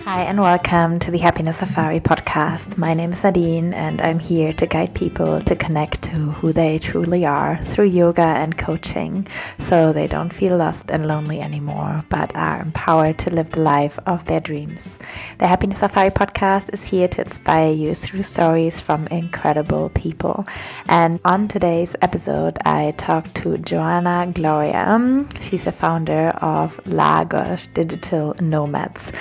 Hi and welcome to the Happiness Safari podcast. My name is Nadine and I'm here to guide people to connect to who they truly are through yoga and coaching so they don't feel lost and lonely anymore but are empowered to live the life of their dreams. The Happiness Safari podcast is here to inspire you through stories from incredible people. And on today's episode, I talked to Joana Gloria. She's the founder of Lagos Digital Nomads.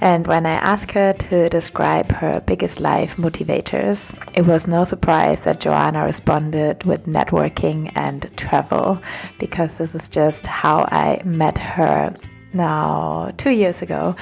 And when I asked her to describe her biggest life motivators, it was no surprise that Joana responded with networking and travel, because this is just how I met her now 2 years ago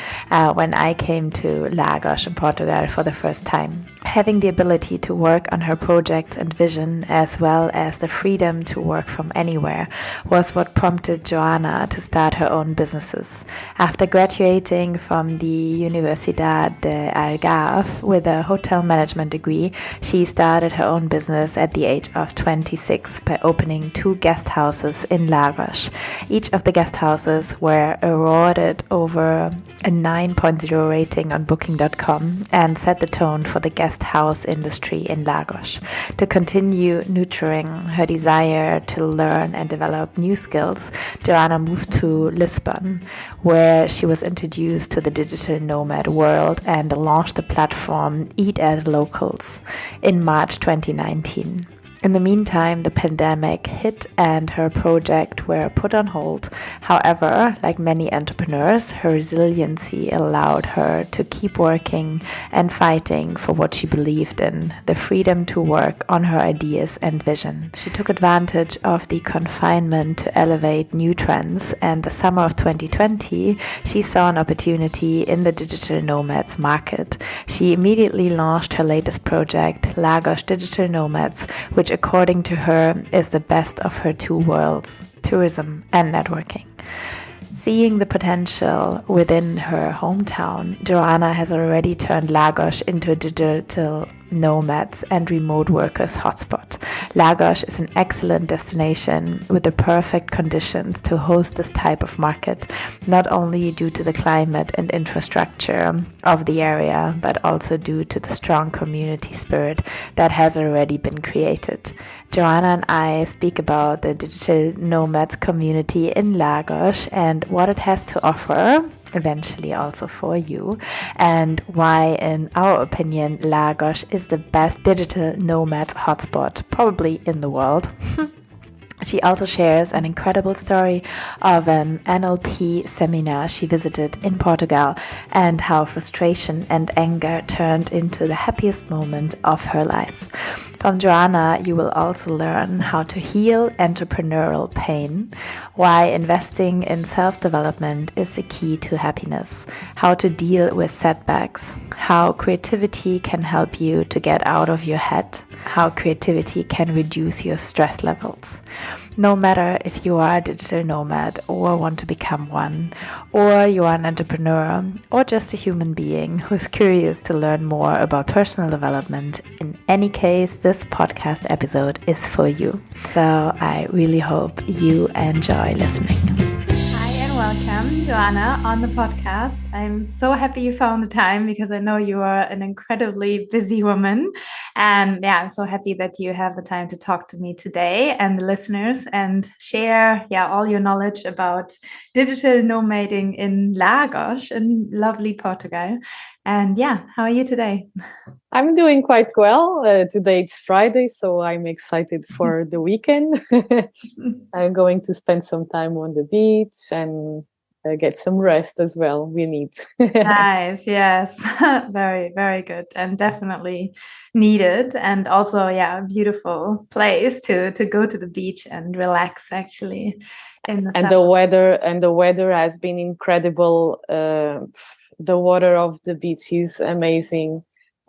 when I came to Lagos in Portugal for the first time. Having the ability to work on her projects and vision, as well as the freedom to work from anywhere, was what prompted Joana to start her own businesses. After graduating from the Universidade, Algarve with a hotel management degree, she started her own business at the age of 26 by opening 2 guest houses in Lagos. Each of the guest houses were awarded over a 9.0 rating on booking.com and set the tone for the guest house industry in Lagos. To continue nurturing her desire to learn and develop new skills, Joana moved to Lisbon, where she was introduced to the digital nomad world and launched the platform Eat at Locals in March 2019. In the meantime, the pandemic hit and her project were put on hold. However, like many entrepreneurs, her resiliency allowed her to keep working and fighting for what she believed in, the freedom to work on her ideas and vision. She took advantage of the confinement to elevate new trends, and the summer of 2020, she saw an opportunity in the digital nomads market. She immediately launched her latest project, Lagos Digital Nomads, which according to her is the best of her 2 worlds, tourism and networking. Seeing the potential within her hometown, Joana has already turned Lagos into a digital nomads and remote workers hotspot. Lagos is an excellent destination with the perfect conditions to host this type of market, not only due to the climate and infrastructure of the area, but also due to the strong community spirit that has already been created. Joana and I speak about the digital nomads community in Lagos and what it has to offer, eventually also for you, and why, in our opinion, Lagos is the best digital nomads hotspot probably in the world. She also shares an incredible story of an NLP seminar she visited in Portugal and how frustration and anger turned into the happiest moment of her life. From Joana, you will also learn how to heal entrepreneurial pain, why investing in self-development is the key to happiness, how to deal with setbacks, how creativity can help you to get out of your head, how creativity can reduce your stress levels. No matter if you are a digital nomad or want to become one, or you are an entrepreneur or just a human being who's curious to learn more about personal development, in any case, this podcast episode is for you. So I really hope you enjoy listening. Hi and welcome, Joana, on the podcast. I'm so happy you found the time because I know you are an incredibly busy woman. And yeah, I'm so happy that you have the time to talk to me today and the listeners and share all your knowledge about digital nomading in Lagos in lovely Portugal. And how are you today? I'm doing quite well. Today it's Friday, so I'm excited for the weekend. I'm going to spend some time on the beach and get some rest as well. We need. Nice, yes. Very, very good, and definitely needed. And also, a beautiful place to go to the beach and relax, actually. In the and summer. the weather has been incredible. The water of the beach is amazing.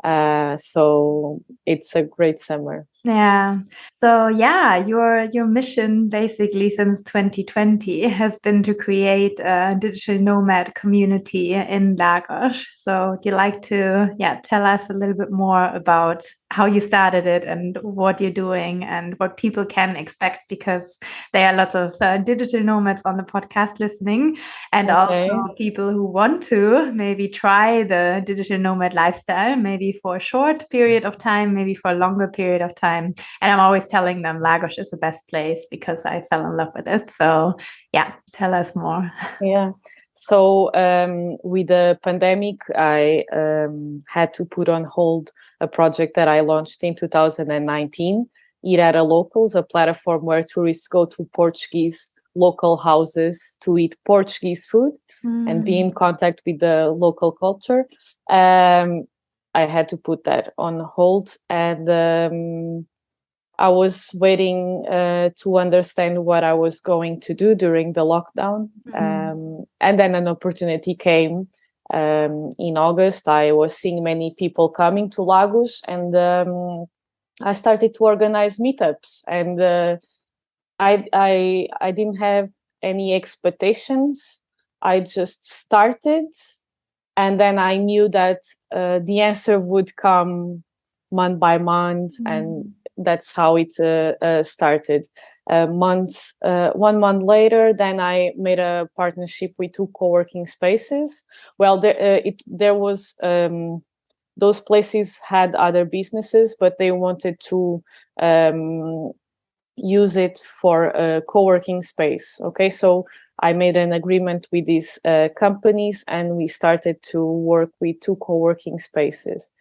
So it's a great summer. Yeah. So yeah, your mission basically since 2020 has been to create a digital nomad community in Lagos. So would you like to tell us a little bit more about how you started it and what you're doing and what people can expect, because there are lots of digital nomads on the podcast listening, and also Okay. people who want to maybe try the digital nomad lifestyle, maybe for a short period of time, maybe for a longer period of time. And I'm always telling them Lagos is the best place because I fell in love with it. So yeah, tell us more. Yeah. So with the pandemic, I had to put on hold a project that I launched in 2019, Ir a Locals, a platform where tourists go to Portuguese local houses to eat Portuguese food and be in contact with the local culture. I had to put that on hold, and I was waiting to understand what I was going to do during the lockdown. And then an opportunity came in August. I was seeing many people coming to Lagos, and I started to organize meetups. And I didn't have any expectations. I just started, and then I knew that the answer would come month by month, and that's how it started. 1 month later, then I made a partnership with 2 co-working spaces. Well, there was those places had other businesses, but they wanted to use it for a co-working space. Okay, so I made an agreement with these companies, and we started to work with 2 co-working spaces.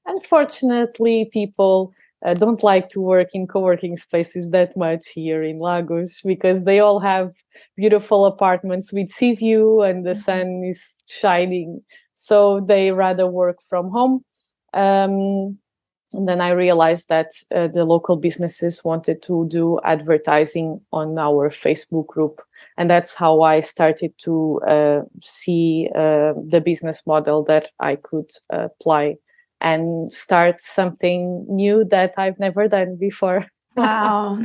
Unfortunately, people don't like to work in co-working spaces that much here in Lagos, because they all have beautiful apartments with sea view and the sun is shining. So they rather work from home. And then I realized that the local businesses wanted to do advertising on our Facebook group. And that's how I started to see the business model that I could apply and start something new that I've never done before. Wow.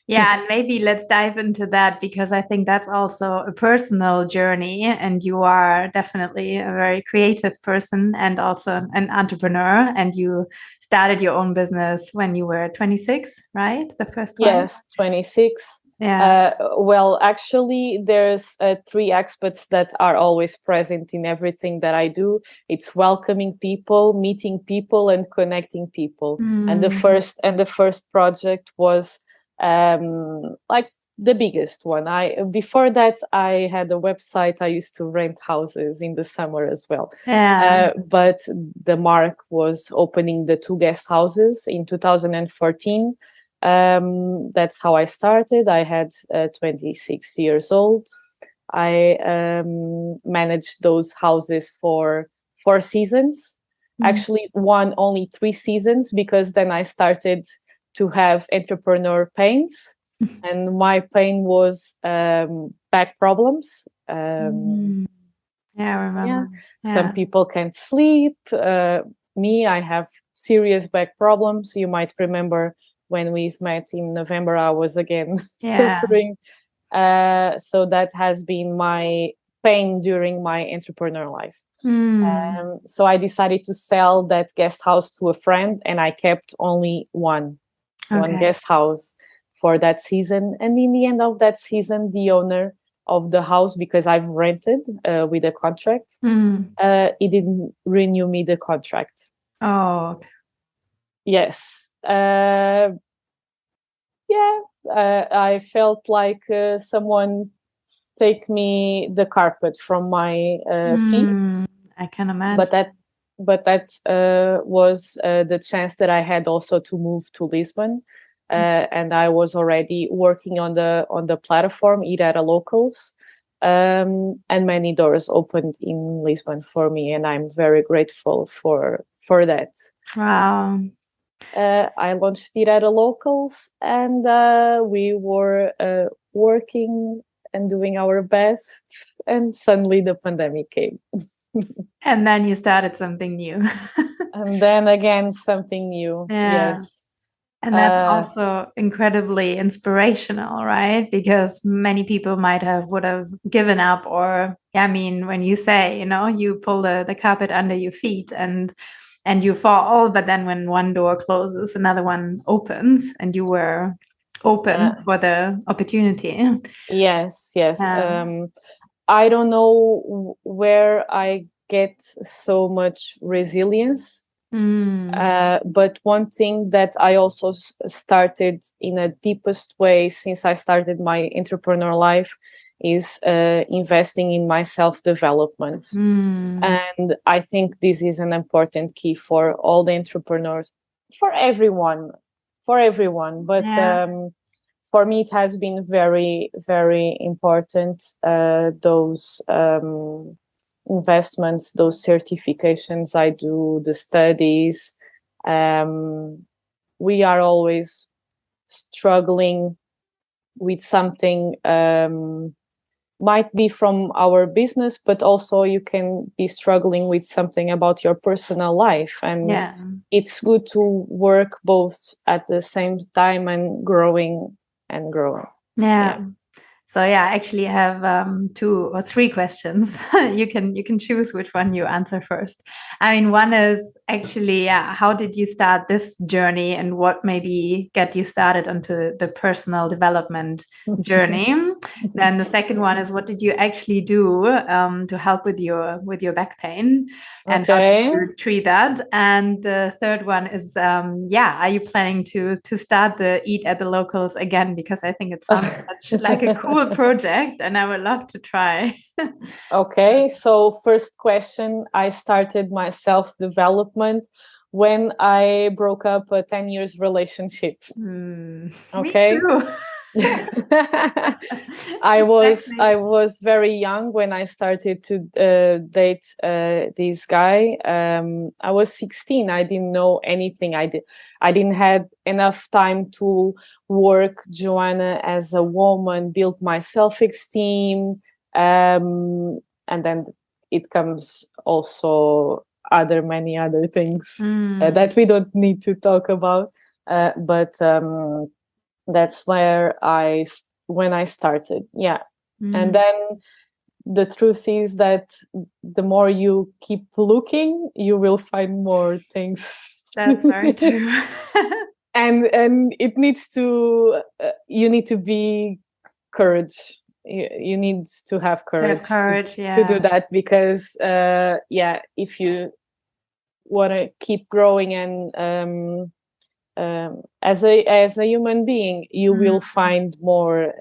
Yeah, and maybe let's dive into that, because I think that's also a personal journey, and you are definitely a very creative person and also an entrepreneur, and you started your own business when you were 26, right? The first one? Yes, 26. Yeah. Well, actually, there's 3 aspects that are always present in everything that I do. It's welcoming people, meeting people, and connecting people. And the first project was like the biggest one. Before that, I had a website. I used to rent houses in the summer as well. Yeah. But the mark was opening the 2 guest houses in 2014. That's how I started. I had 26 years old. I managed those houses for 4 seasons. Actually, only 3 seasons, because then I started to have entrepreneur pains, and my pain was back problems. Yeah, I remember. Some people can't sleep. Me, I have serious back problems. You might remember when we've met in November, I was again suffering. So that has been my pain during my entrepreneur life. So I decided to sell that guest house to a friend, and I kept only one guest house for that season. And in the end of that season, the owner of the house, because I've rented with a contract, he didn't renew me the contract. Oh. Yes. I felt like someone take me the carpet from my feet. I can imagine. But that was the chance that I had also to move to Lisbon. And I was already working on the platform, Ir a Locals, and many doors opened in Lisbon for me, and I'm very grateful for that. Wow. I launched Ir a Locals, and we were working and doing our best, and suddenly the pandemic came. And then you started something new. And then again, something new. Yeah. Yes. And that's also incredibly inspirational, right? Because many people would have given up, or I mean, when you say, you pull the carpet under your feet and you fall, but then when one door closes, another one opens, and you were open for the opportunity. Yes. I don't know where I get so much resilience. But one thing that I also started in a deepest way since I started my entrepreneur life is investing in my self-development. And I think this is an important key for all the entrepreneurs, for everyone. But for me, it has been very, very important, those investments, those certifications I do, the studies. We are always struggling with something, might be from our business, but also you can be struggling with something about your personal life. And it's good to work both at the same time and growing. So actually I have 2 or 3 questions. You can choose which one you answer first. I mean, one is actually, how did you start this journey, and what maybe get you started onto the personal development journey? Then the second one is, what did you actually do to help with your back pain, and how did you treat that? And the third one is, are you planning to start the Eat at the Locals again? Because I think it sounds such like a cool project, and I would love to try. Okay, so first question, I started my self-development when I broke up a 10 years relationship. Me Okay. too. I was very young when I started to date this guy. I was 16. I didn't know anything. I didn't have enough time to work, Joanna, as a woman, build my self-esteem, and then it comes also many other things that we don't need to talk about. But that's when I started. And then the truth is that the more you keep looking, you will find more things. That's very true. and it needs to you need to be courage. You need to have courage, to do that, because if you want to keep growing and as a human being, you will find more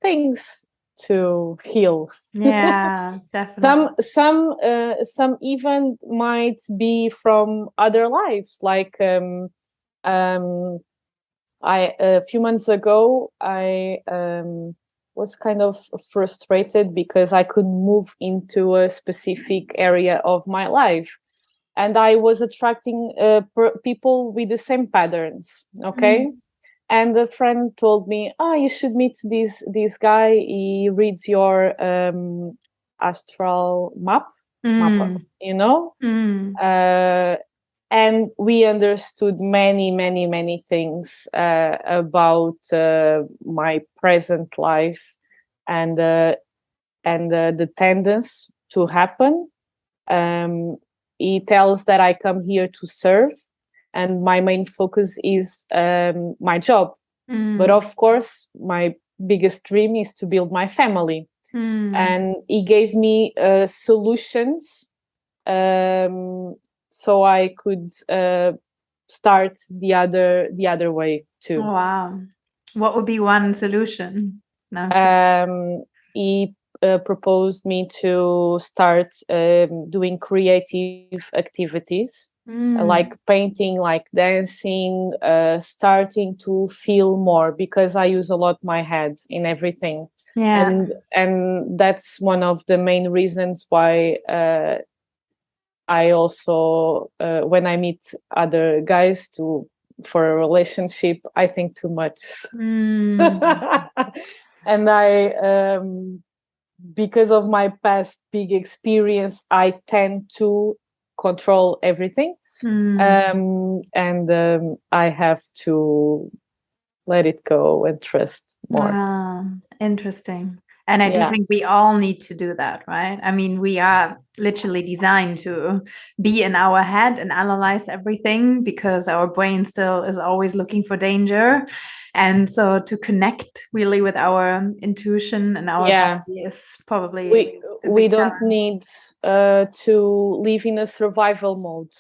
things to heal. Definitely. Some even might be from other lives. Like a few months ago, I was kind of frustrated because I couldn't move into a specific area of my life. And I was attracting people with the same patterns, okay? And a friend told me, you should meet this guy. He reads your astral map, you know? And we understood many things about my present life and the tendency to happen. He tells that I come here to serve, and my main focus is my job. But of course, my biggest dream is to build my family. And he gave me solutions so I could start the other way too. Oh, wow. What would be one solution? He proposed me to start doing creative activities, like painting, like dancing, starting to feel more, because I use a lot my head in everything. And that's one of the main reasons why I also when I meet other guys for a relationship, I think too much. And I because of my past big experience, I tend to control everything. And I have to let it go and trust more. Interesting. And I do think we all need to do that, right? I mean, we are literally designed to be in our head and analyze everything because our brain still is always looking for danger. And so to connect really with our intuition and our body is probably we don't need to live in a survival mode.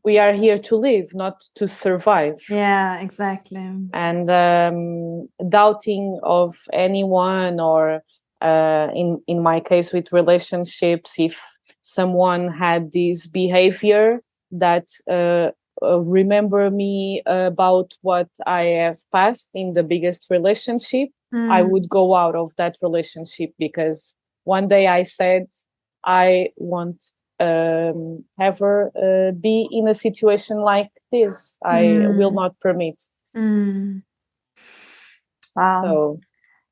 We are here to live, not to survive. Yeah, exactly. And doubting of anyone, or in my case with relationships, if someone had this behavior that remember me about what I have passed in the biggest relationship, I would go out of that relationship, because one day I said I won't ever be in a situation like this. I will not permit. Wow.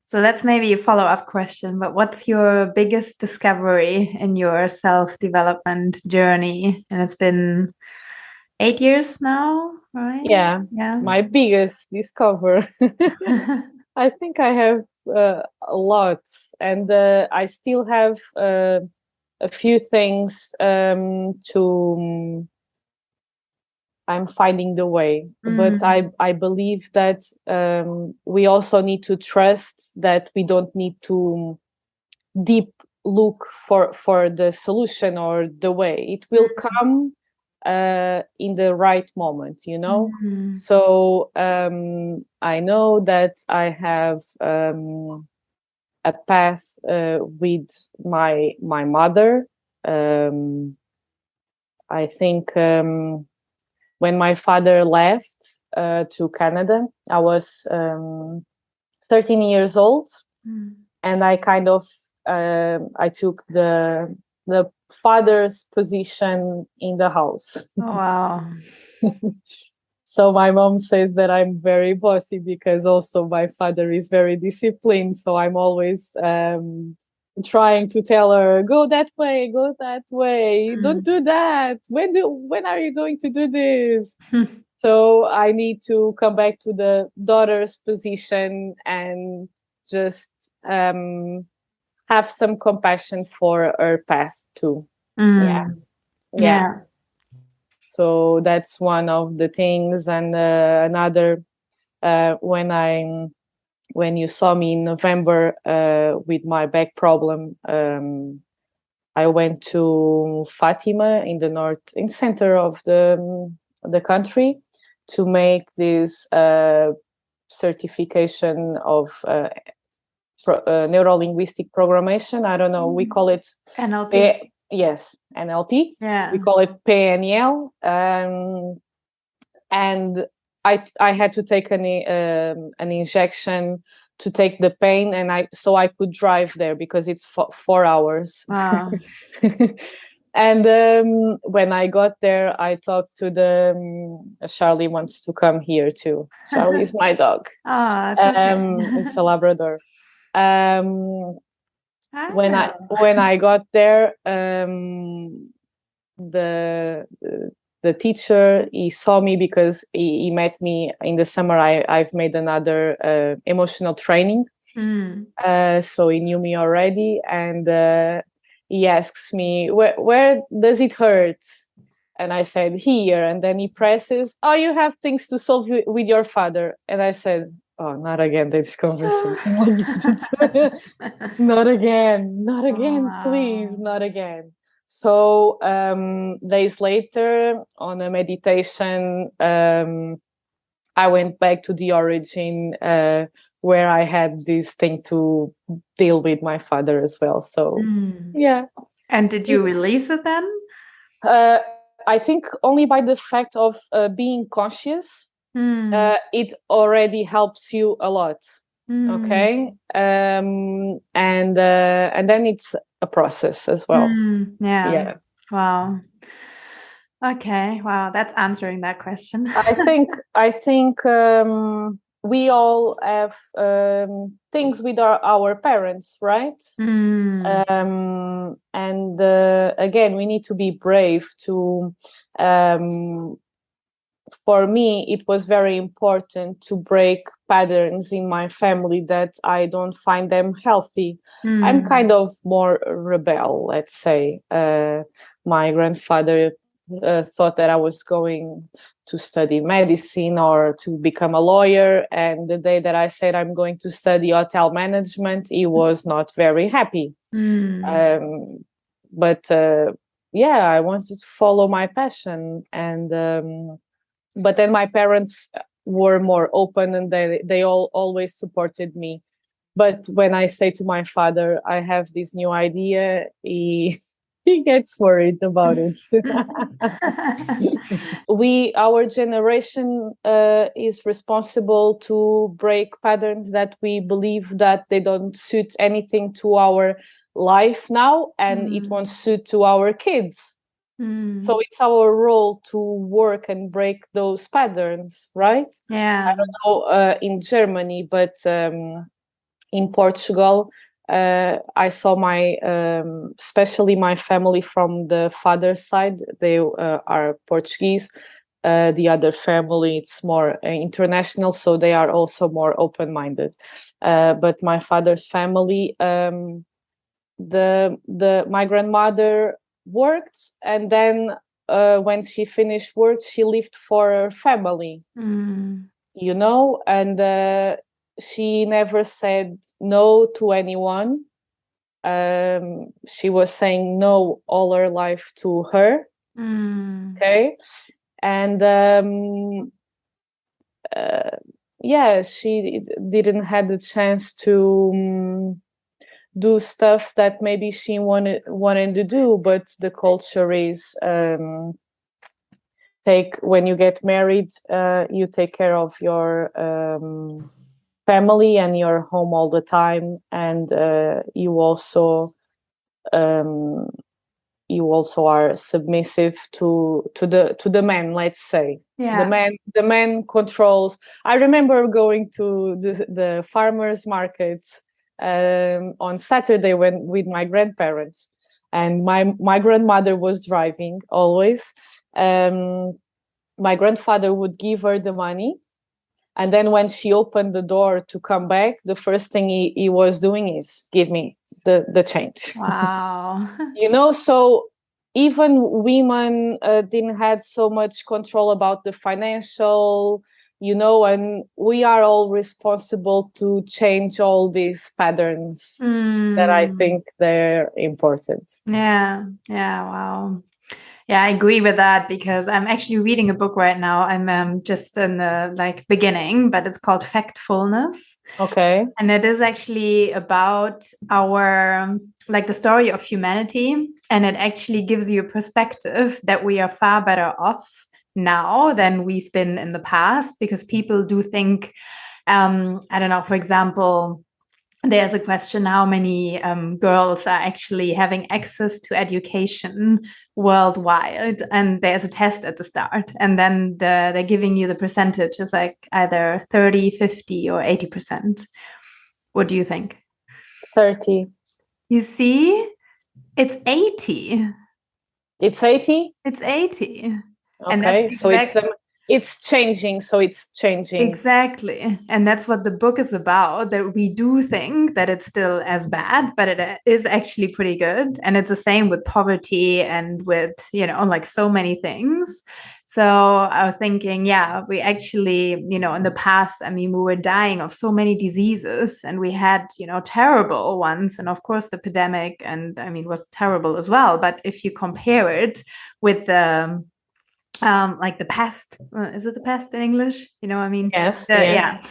So that's maybe a follow-up question, but what's your biggest discovery in your self-development journey? And it's been 8 years now, right? Yeah. My biggest discovery. I think I have a lot, and I still have a few things I'm finding the way. But I believe that we also need to trust that we don't need to deep look for the solution or the way. It will come in the right moment, you know. So I know that I have a path with my mother. I think when my father left to Canada, I was 13 years old, and I kind of I took the father's position in the house. Oh, wow. So my mom says that I'm very bossy, because also my father is very disciplined. So I'm always trying to tell her, go that way, don't do that. When are you going to do this? So I need to come back to the daughter's position and just have some compassion for her path too. Yeah. So that's one of the things. And another, when you saw me in November with my back problem, I went to Fatima in the center of the country, to make this certification of neuro-linguistic programmation. I don't know, we call it NLP. Yes, NLP. Yeah. We call it PNL. And I had to take an injection to take the pain, and so I could drive there, because it's 4 hours. Wow. And when I got there, I talked to Charlie wants to come here too. Charlie is my dog. It's a Labrador. When I got there, the teacher, he saw me, because he met me in the summer. I've made another emotional training, so he knew me already, and he asks me, where does it hurt? And I said, here. And then he presses, oh, you have things to solve with your father. And I said, oh, not again this conversation. Not again, please, not again. So days later, on a meditation, I went back to the origin, where I had this thing to deal with my father as well. So yeah. And did you release it then? I think only by the fact of being conscious, it already helps you a lot. Okay. And then it's a process as well. Yeah. Wow. Okay. Wow. That's answering that question. I think we all have things with our parents, right? And again, we need to be brave to for me, it was very important to break patterns in my family that I don't find them healthy. I'm kind of more rebel, let's say. My grandfather thought that I was going to study medicine or to become a lawyer. And the day that I said I'm going to study hotel management, he was not very happy. But yeah, I wanted to follow my passion. And but then my parents were more open, and they all always supported me. But when I say to my father, I have this new idea, he he gets worried about it. Our generation is responsible to break patterns that we believe that they don't suit anything to our life now, and it won't suit to our kids. So it's our role to work and break those patterns, right? Yeah. I don't know in Germany, but in Portugal, I saw especially my family from the father's side. They are Portuguese. The other family, it's more international, so they are also more open-minded. But my father's family, my grandmother worked, and then when she finished work, she lived for her family, you know, and she never said no to anyone. She was saying no all her life to her. Okay. And yeah, she didn't have the chance to do stuff that maybe she wanted to do, but the culture is when you get married, you take care of your family and your home all the time, and you also are submissive to the man, let's say. Yeah. The man controls. I remember going to the farmers markets on Saturday with my grandparents, and my grandmother was driving always. My grandfather would give her the money, and then when she opened the door to come back, the first thing he was doing is give me the change. Wow. You know, so even women didn't have so much control about the financial, you know, and we are all responsible to change all these patterns that I think they're important. Yeah. Wow. Yeah, I agree with that, because I'm actually reading a book right now. I'm just in the beginning, but it's called Factfulness. Okay. And it is actually about our the story of humanity, and it actually gives you a perspective that we are far better off now than we've been in the past, because people do think, I don't know, for example, there's a question how many girls are actually having access to education worldwide, and there's a test at the start, and then they're giving you the percentage is like either 30, 50 or 80%. What do you think? 30. You see, it's 80. It's 80? It's 80. Okay, and that's so it's changing. So it's changing. Exactly. And that's what the book is about, that we do think that it's still as bad, but it is actually pretty good. And it's the same with poverty and with, so many things. So I was thinking, yeah, we actually, in the past, we were dying of so many diseases, and we had, terrible ones. And of course, the pandemic, and was terrible as well. But if you compare it with the the past, is it the past in English? Yes. Yeah.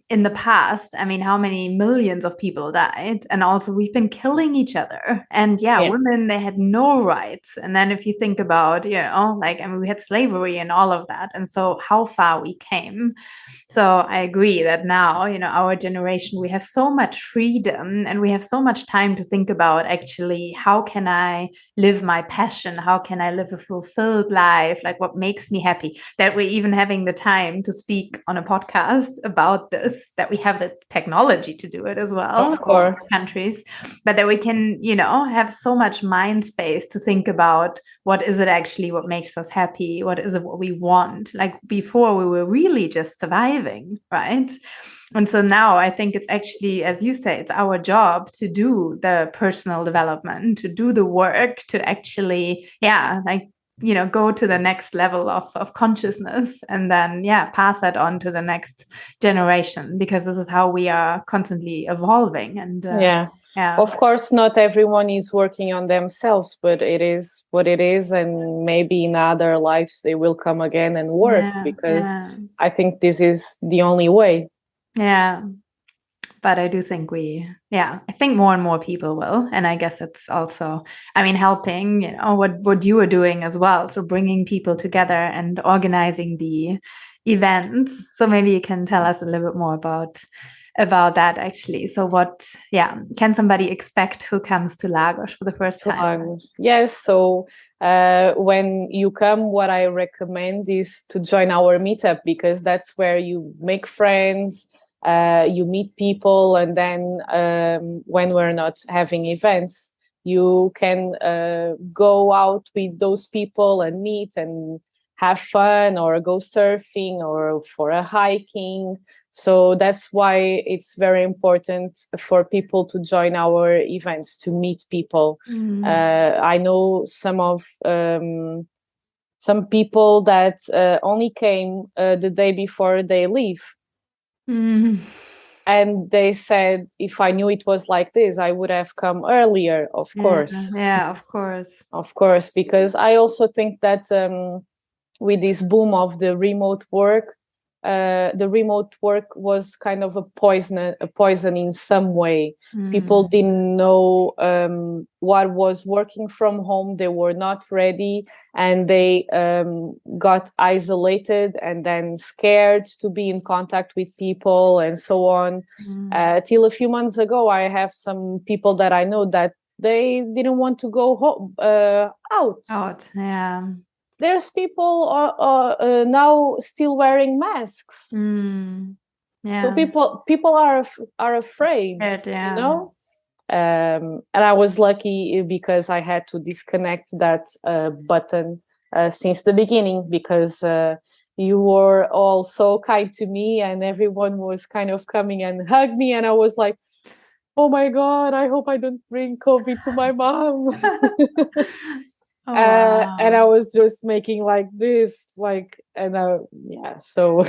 In the past, how many millions of people died, and also we've been killing each other. And women, they had no rights. And then if you think about, we had slavery and all of that, and so how far we came. So I agree that now, our generation, we have so much freedom, and we have so much time to think about actually, how can I live my passion? How can I live a fulfilled life? life, like what makes me happy, that we're even having the time to speak on a podcast about this, that we have the technology to do it as well, Of course. countries, but that we can, have so much mind space to think about what is it actually what makes us happy, what is it what we want. Like before we were really just surviving, right? And so now I think it's actually, as you say, it's our job to do the personal development, to do the work, to actually, go to the next level of consciousness, and then, pass that on to the next generation, because this is how we are constantly evolving. And of course, not everyone is working on themselves, but it is what it is. And maybe in other lives they will come again and work, because I think this is the only way. Yeah. But I do think I think more and more people will. And I guess it's also, helping, what you are doing as well. So bringing people together and organizing the events. So maybe you can tell us a little bit more about that actually. So what, can somebody expect who comes to Lagos for the first time? Yes. So when you come, what I recommend is to join our meetup, because that's where you make friends. You meet people, and then when we're not having events, you can go out with those people and meet and have fun, or go surfing, or for a hiking. So that's why it's very important for people to join our events, to meet people. I know some people that only came the day before they leave. And they said, if I knew it was like this, I would have come earlier, of course. Yeah, of course. Of course, because I also think that with this boom of the remote work was kind of a poison in some way. People didn't know what was working from home. They were not ready, and they got isolated and then scared to be in contact with people and so on. Till a few months ago, I have some people that I know that they didn't want to go home, out. Yeah. There's people now still wearing masks. Yeah. So people are afraid, and I was lucky because I had to disconnect that button since the beginning, because you were all so kind to me, and everyone was kind of coming and hug me, and I was like, oh my God, I hope I don't bring COVID to my mom. And I was just making like this, so.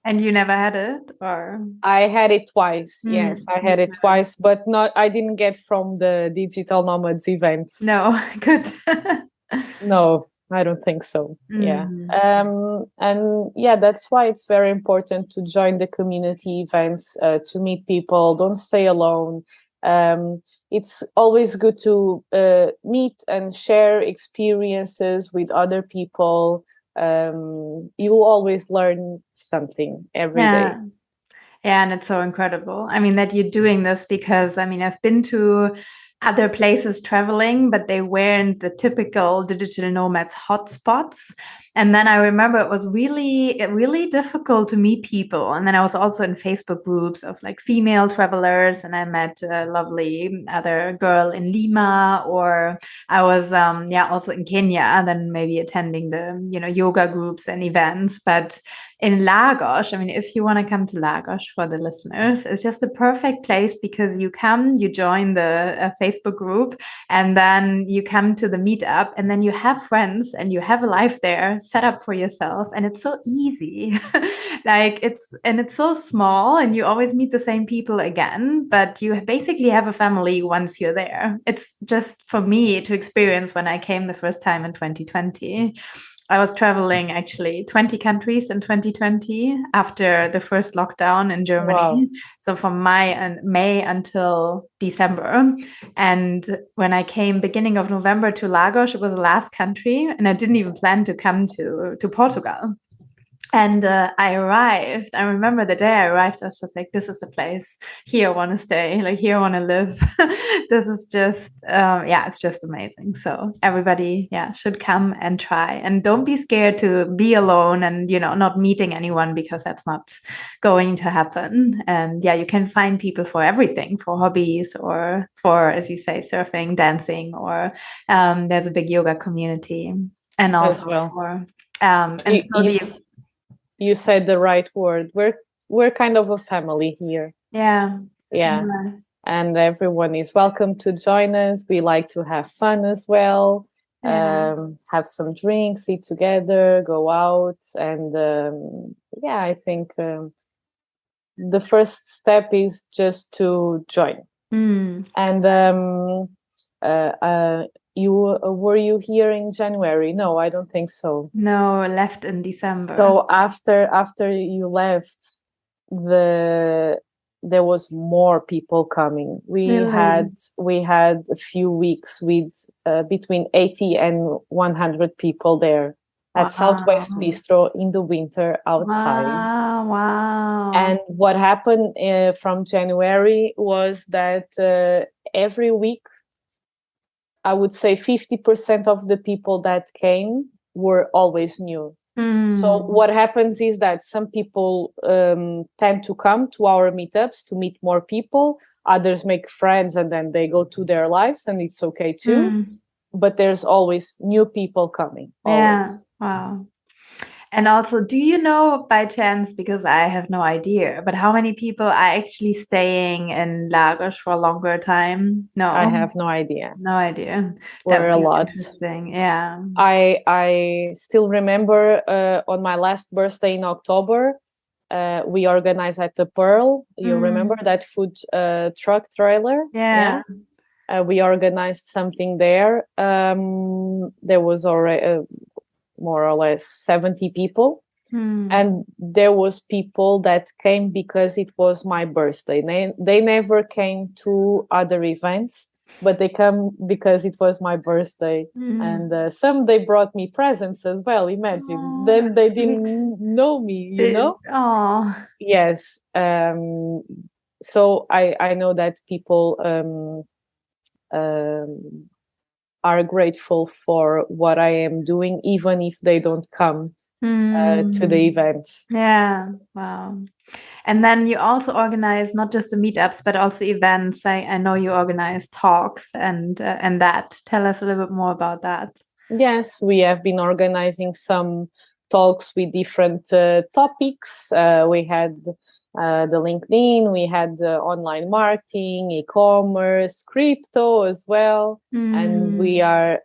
And you never had it, or? I had it twice. Yes, I had it twice, but I didn't get from the Digital Nomads events. No, good. No, I don't think so. Yeah. And that's why it's very important to join the community events, to meet people. Don't stay alone. It's always good to meet and share experiences with other people. You always learn something every day. Yeah, and it's so incredible. That you're doing this, because I've been to other places traveling, but they weren't the typical digital nomads hotspots. And then I remember it was really, really difficult to meet people. And then I was also in Facebook groups of like female travelers, and I met a lovely other girl in Lima, or I was also in Kenya, and then maybe attending the yoga groups and events. But in Lagos, if you want to come to Lagos, for the listeners, it's just a perfect place, because you join the Facebook group, and then you come to the meetup, and then you have friends, and you have a life there set up for yourself, and it's so easy. It's so small, and you always meet the same people again, but you basically have a family once you're there. It's just for me to experience when I came the first time in 2020. I was traveling actually 20 countries in 2020 after the first lockdown in Germany. Wow. So from May until December. And when I came beginning of November to Lagos, it was the last country, and I didn't even plan to come to Portugal. And I arrived. I remember the day I arrived, I was just like, this is the place. Here I want to stay. Like, here I want to live. This is just, yeah, it's just amazing. So everybody, yeah, should come and try. And don't be scared to be alone and, not meeting anyone, because that's not going to happen. And yeah, you can find people for everything, for hobbies or for, as you say, surfing, dancing, or there's a big yoga community. And as also well. for, You, and so you, you said the right word. We're kind of a family here. Yeah. Yeah. And everyone is welcome to join us. We like to have fun as well. Have some drinks, eat together, go out. And yeah, I think the first step is just to join. And you were you here in January? No, I don't think so. No, left in December. So after you left, there was more people coming. We had a few weeks with between 80 and 100 people there at Southwest Bistro in the winter outside. Wow. And what happened from January was that every week, I would say 50% of the people that came were always new. So what happens is that some people tend to come to our meetups to meet more people. Others make friends and then they go to their lives, and it's okay too. But there's always new people coming. Always. Yeah. Wow. And also, do you know by chance, because I have no idea, but how many people are actually staying in Lagos for a longer time? No, I have no idea. No idea. We're a lot. Interesting. Yeah. I still remember on my last birthday in October, we organized at the Pearl. You remember that food truck trailer? Yeah. We organized something there. There was already more or less 70 people. And there was people that came because it was my birthday. They never came to other events, but they come because it was my birthday. And some, they brought me presents as well. Imagine. Then they didn't know me, Oh. Yes. So I know that people are grateful for what I am doing, even if they don't come to the events. Yeah. Wow. And then you also organize not just the meetups, but also events. I know you organize talks and that. Tell us a little bit more about that. Yes, we have been organizing some talks with different topics. We had the LinkedIn, we had online marketing, e-commerce, crypto as well. And we are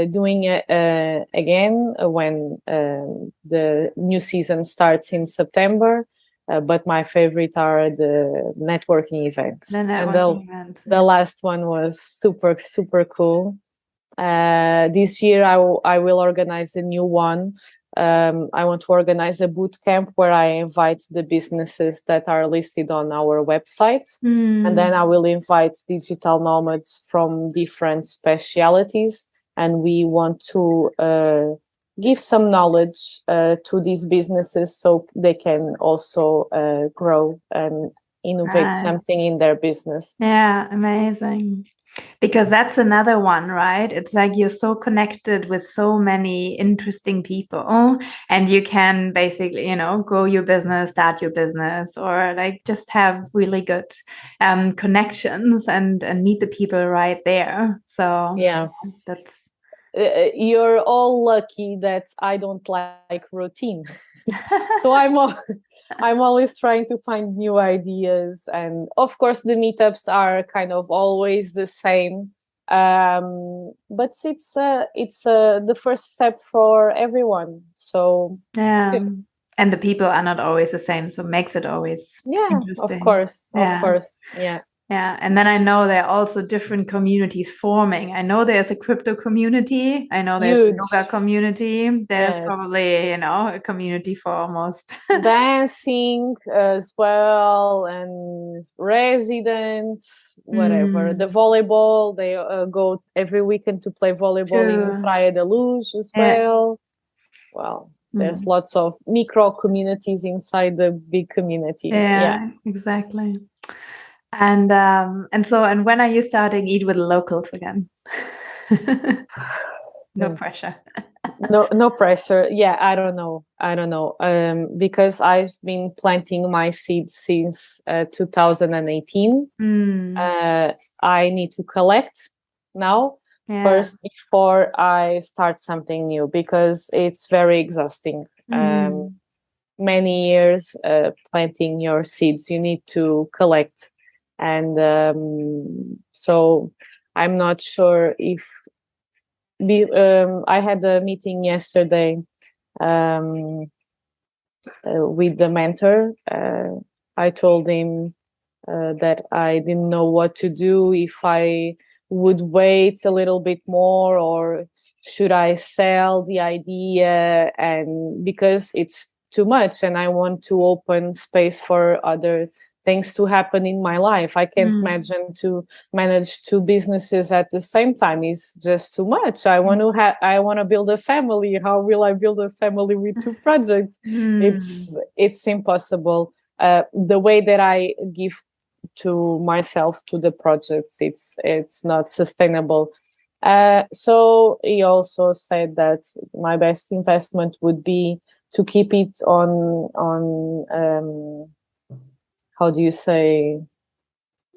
doing it again when the new season starts in September. But my favorite are the networking events. The last one was super, super cool. This year I will organize a new one. I want to organize a boot camp where I invite the businesses that are listed on our website. And then I will invite digital nomads from different specialities. And we want to give some knowledge to these businesses so they can also grow and innovate something in their business. Yeah, amazing. Because that's another one, right? It's like you're so connected with so many interesting people, and you can basically, grow your business, start your business, or like just have really good connections and meet the people right there. So yeah, that's. You're all lucky that I don't like routine. So I'm always trying to find new ideas, and of course the meetups are kind of always the same, but it's the first step for everyone. So yeah, and the people are not always the same, so it makes it always interesting. Of course, yeah. Yeah, and then I know there are also different communities forming. I know there's a crypto community. I know there's a yoga community. There's probably, a community for almost dancing as well, and residents, whatever. The volleyball, they go every weekend to play volleyball in Praia da Luz as well. Well, There's lots of micro communities inside the big community. Yeah, exactly. And when are you starting Eat with the Locals again? No pressure. No pressure. Yeah, I don't know. Because I've been planting my seeds since 2018. I need to collect now first before I start something new, because it's very exhausting. Many years planting your seeds, you need to collect, and so I'm not sure if I had a meeting yesterday with the mentor. I told him that I didn't know what to do, if I would wait a little bit more, or should I sell the idea, and because it's too much and I want to open space for other things to happen in my life. I can't imagine to manage two businesses at the same time. It's just too much. I want to build a family. How will I build a family with two projects? It's impossible. The way that I give to myself to the projects, it's not sustainable. So he also said that my best investment would be to keep it on how do you say,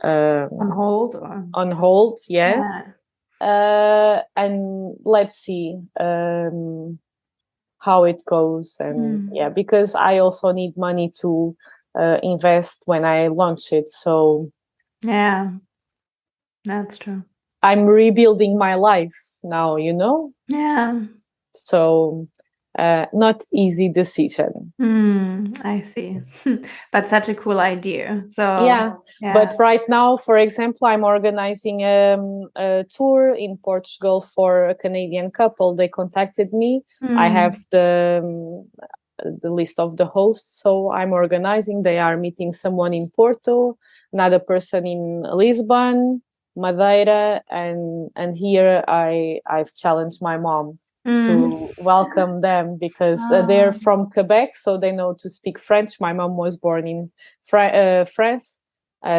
on hold? On hold, yes. And let's see how it goes. And because I also need money to invest when I launch it. So yeah, that's true. I'm rebuilding my life now, Yeah. So not easy decision. I see. But such a cool idea. So yeah. But right now, for example, I'm organizing a tour in Portugal for a Canadian couple. They contacted me. I have the list of the hosts, so I'm organizing. They are meeting someone in Porto, another person in Lisbon, Madeira, and here I've challenged my mom to welcome them, because they're from Quebec, so they know to speak French. My mom was born in France.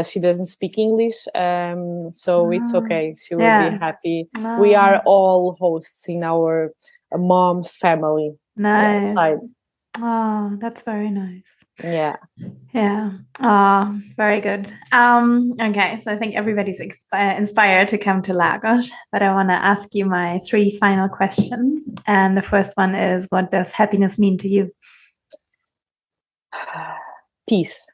She doesn't speak English, so it's okay. She will be happy. We are all hosts in our mom's family. Nice. Side. Oh, that's very nice. Yeah. Very good. Okay, so I think everybody's inspired to come to Lagos, but I want to ask you my 3 final questions. And the first one is, what does happiness mean to you? Peace.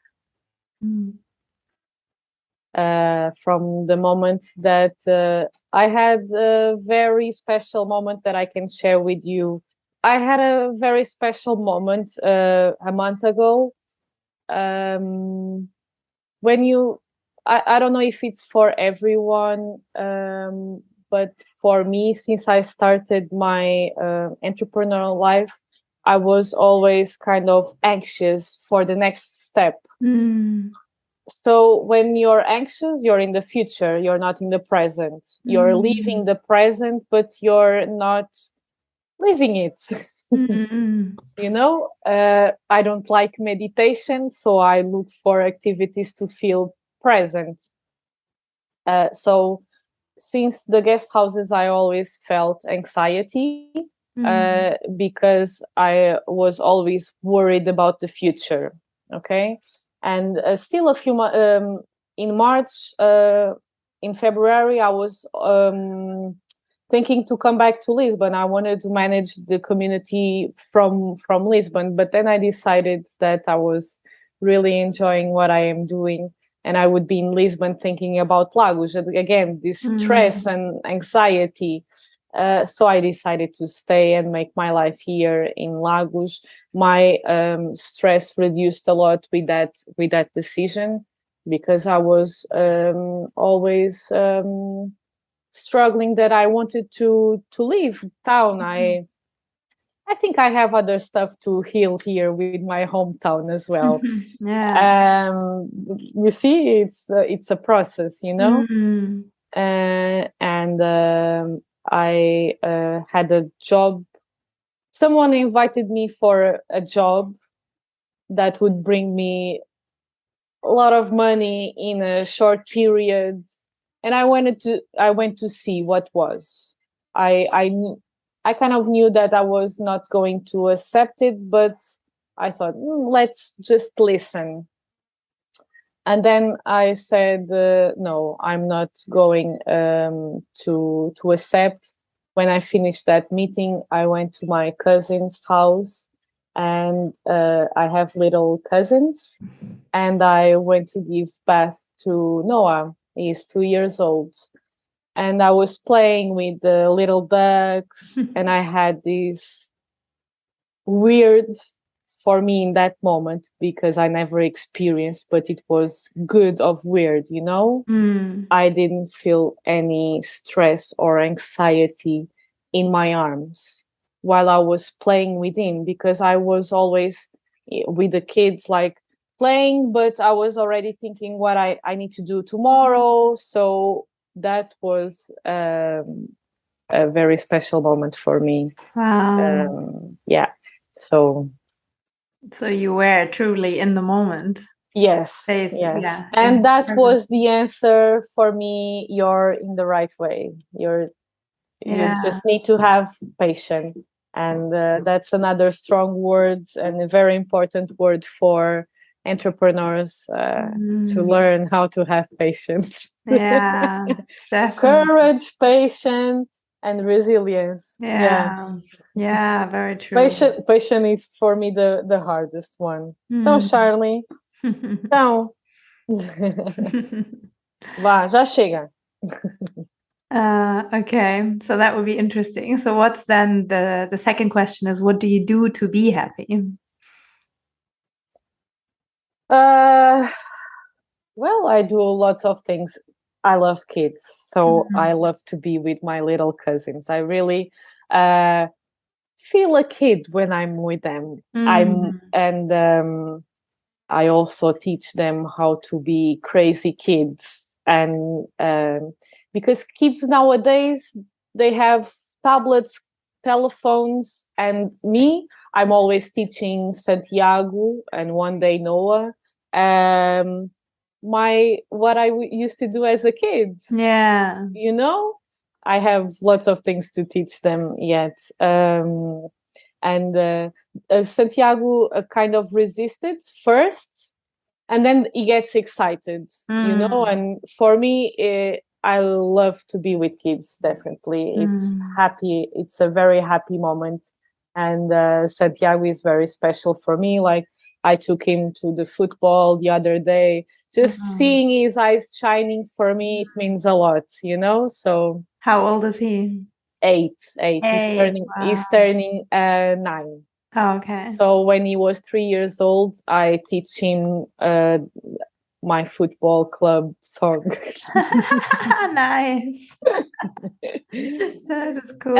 From the moment that I had a very special moment that I can share with you. I had a very special moment a month ago. When I don't know if it's for everyone, but for me, since I started my entrepreneurial life, I was always kind of anxious for the next step. So when you're anxious, you're in the future, you're not in the present. You're living the present, but you're not living it. I don't like meditation, so I look for activities to feel present. So since the guest houses, I always felt anxiety because I was always worried about the future. Okay. And still a few in March, in February, I was thinking to come back to Lisbon. I wanted to manage the community from Lisbon, but then I decided that I was really enjoying what I am doing, and I would be in Lisbon thinking about Lagos again, this stress and anxiety. So I decided to stay and make my life here in Lagos. My stress reduced a lot with that decision, because I was always struggling that I wanted to leave town. I think I have other stuff to heal here with my hometown as well. You see, it's a process, and I had a job someone invited me for a job that would bring me a lot of money in a short period, and I went to see what was. I kind of knew that I was not going to accept it, but I thought, let's just listen. And then I said, no, I'm not going to accept. When I finished that meeting, I went to my cousin's house, and I have little cousins, and I went to give birth to Noah. He's 2 years old. And I was playing with the little ducks, and I had this weird, for me in that moment, because I never experienced, but it was good of weird, you know? I didn't feel any stress or anxiety in my arms while I was playing with him, because I was always with the kids, like playing, but I was already thinking what I need to do tomorrow. So that was a very special moment for me. Wow. Yeah. So you were truly in the moment. yes. Yeah. And that was the answer for me. You're in the right way. You just need to have patience. And that's another strong word and a very important word for entrepreneurs to learn how to have patience. Yeah, definitely. Courage, patience, and resilience. Yeah, very true. Patience is for me the hardest one. Então, Charlie, então, vá, já chega. Okay, so that would be interesting. So what's then the second question is, what do you do to be happy? Well, I do lots of things. I love kids, so I love to be with my little cousins. I really feel a kid when I'm with them. I also teach them how to be crazy kids, and because kids nowadays, they have tablets, telephones, and me, I'm always teaching Santiago and one day Noah what I used to do as a kid. Yeah. You know, I have lots of things to teach them yet. And Santiago kind of resisted first, and then he gets excited, you know. And for me, I love to be with kids. Definitely, it's happy. It's a very happy moment, and Santiago is very special for me. Like, I took him to the football the other day. Just seeing his eyes shining, for me, it means a lot, you know. So, how old is he? Eight. Wow. He's turning 9. Oh, okay. So when he was 3 years old, I teach him my football club song. Nice. That is cool.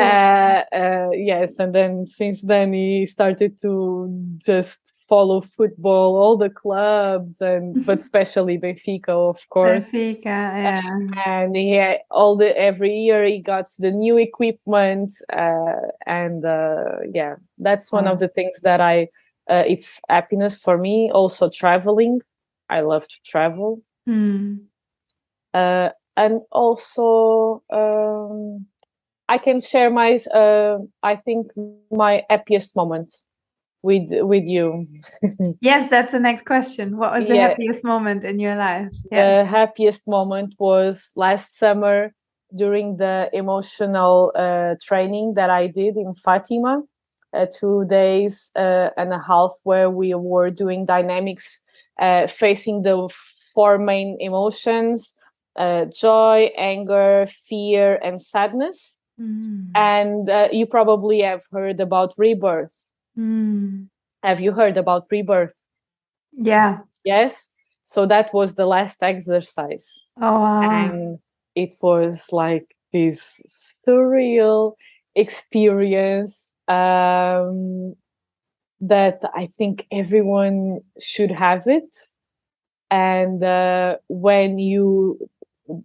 Yes, and then since then he started to just follow football, all the clubs, but especially Benfica, of course. Benfica, yeah. And he had every year he got the new equipment, and that's one of the things that it's happiness for me. Also traveling, I love to travel, and also I can share I think my happiest moment with you. Yes, that's the next question. What was the happiest moment in your life? The happiest moment was last summer during the emotional training that I did in Fatima, 2 days and a half, where we were doing dynamics, facing the 4 main emotions: joy, anger, fear, and sadness. And you probably have heard about rebirth. Have you heard about rebirth? Yeah. Yes. So that was the last exercise. Oh, wow. And it was like this surreal experience that I think everyone should have it. And when you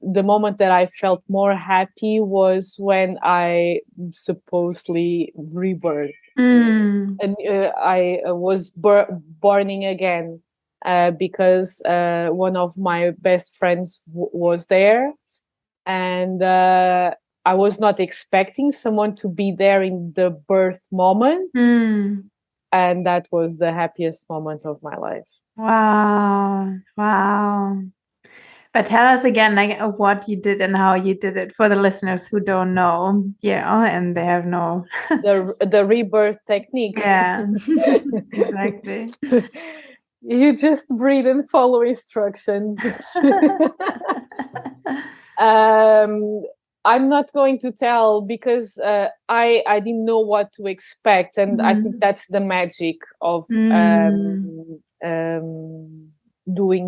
the moment that I felt more happy was when I supposedly rebirth. And I was born again because one of my best friends was there, and I was not expecting someone to be there in the birth moment, and that was the happiest moment of my life. Wow. But tell us again, like what you did and how you did it for the listeners who don't know, and they have no the rebirth technique. Yeah, exactly. You just breathe and follow instructions. I'm not going to tell because I didn't know what to expect, and I think that's the magic of doing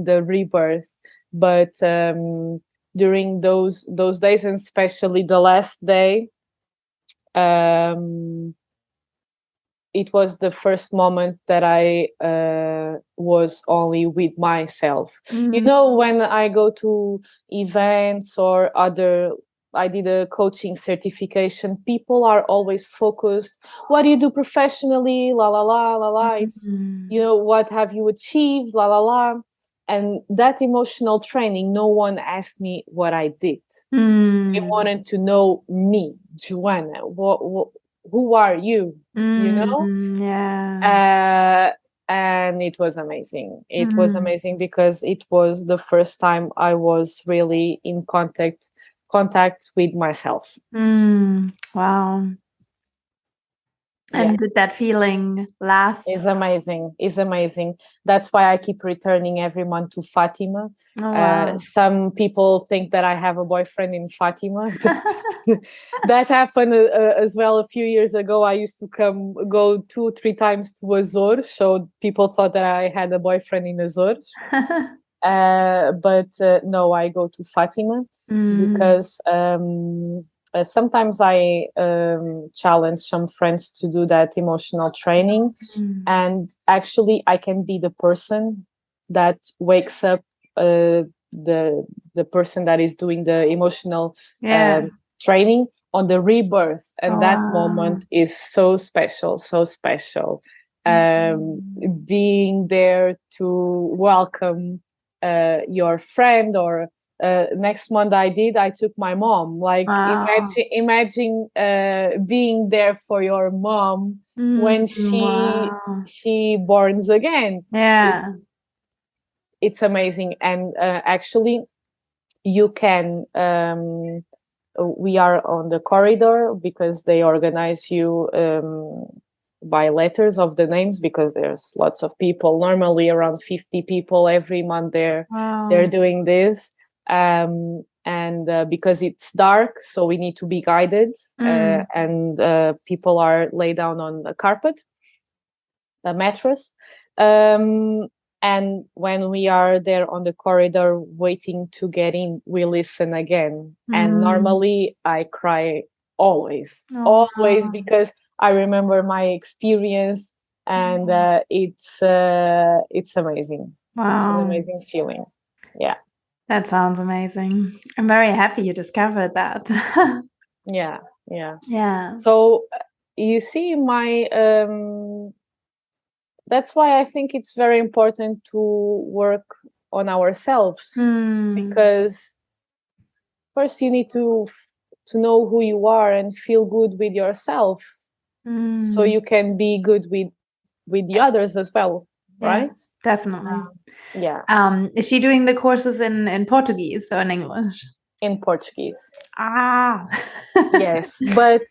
the rebirth. But during those days, and especially the last day, it was the first moment that I was only with myself. You know, when I go to events or I did a coaching certification, people are always focused. What do you do professionally? La, la, la, la, la. It's, what have you achieved? La, la, la. And that emotional training, no one asked me what I did. They wanted to know me, Joana. Who are you? And it was amazing. It was amazing because it was the first time I was really in contact with myself. Wow. And did that feeling last? It's amazing. That's why I keep returning every month to Fatima. Wow. Some people think that I have a boyfriend in Fatima. That happened as well a few years ago. I used to go 2-3 times to Azores, so people thought that I had a boyfriend in Azores. But no, I go to Fatima because sometimes I challenge some friends to do that emotional training, and actually I can be the person that wakes up the person that is doing the emotional training on the rebirth, and that moment is so special. Being there to welcome your friend, or next month I took my mom. Like, imagine being there for your mom when she borns again. It's amazing. And actually you can we are on the corridor because they organize you by letters of the names, because there's lots of people, normally around 50 people every month they're doing this, and because it's dark, so we need to be guided, and people are laid down on the carpet, a mattress, and when we are there on the corridor waiting to get in, we listen again. And normally I cry always, because I remember my experience, and it's amazing. It's an amazing feeling. Yeah. That sounds amazing. I'm very happy you discovered that. Yeah. Yeah. So you see, that's why I think it's very important to work on ourselves, because first you need to know who you are and feel good with yourself, so you can be good with the others as well, right? Definitely. Is she doing the courses in Portuguese or in English? In Portuguese. Yes, but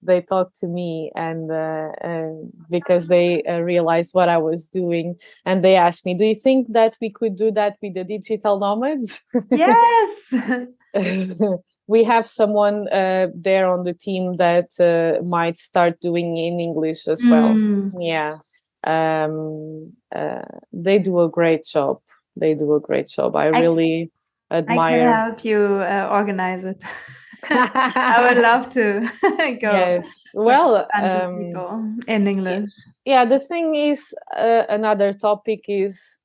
they talked to me, and because they realized what I was doing, and they asked me, do you think that we could do that with the Digital Nomads? Yes. We have someone there on the team that might start doing in English as well. They do a great job. I really admire. I can help you organize it. I would love to go. Yes. Well, a bunch of people in English. Yeah, the thing is, another topic is,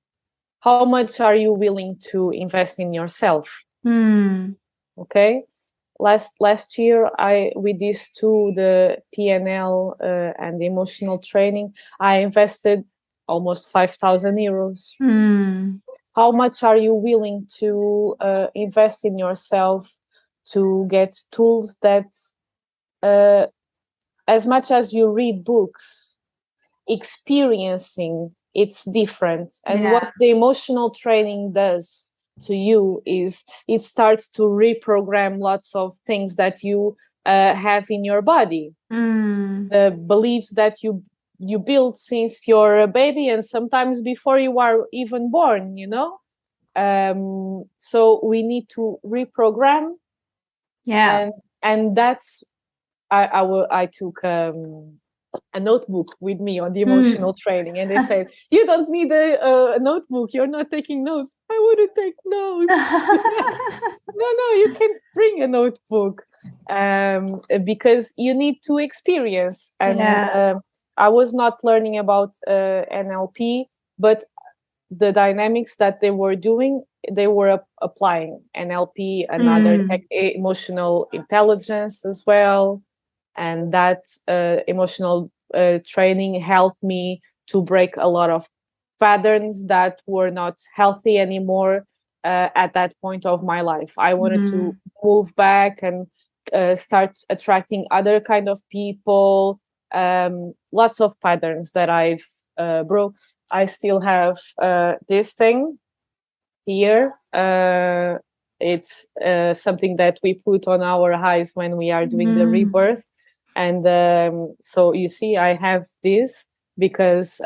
how much are you willing to invest in yourself? Okay. Last year, with these two, the PNL and the emotional training, I invested almost 5,000 euros. How much are you willing to invest in yourself to get tools that, as much as you read books, experiencing it's different. And what the emotional training does to you is it starts to reprogram lots of things that you have in your body, the beliefs that you build since you're a baby and sometimes before you are even born, so we need to reprogram. And that's I took a notebook with me on the emotional training, and they said, you don't need a notebook, you're not taking notes. I wouldn't take notes. No, you can't bring a notebook, because you need to experience. And I was not learning about NLP, but the dynamics that they were doing, they were applying NLP and other emotional intelligence as well. And that emotional training helped me to break a lot of patterns that were not healthy anymore at that point of my life. I wanted to move back and start attracting other kind of people. Lots of patterns that I've broke. I still have this thing here. It's something that we put on our eyes when we are doing the rebirth. And so you see, I have this because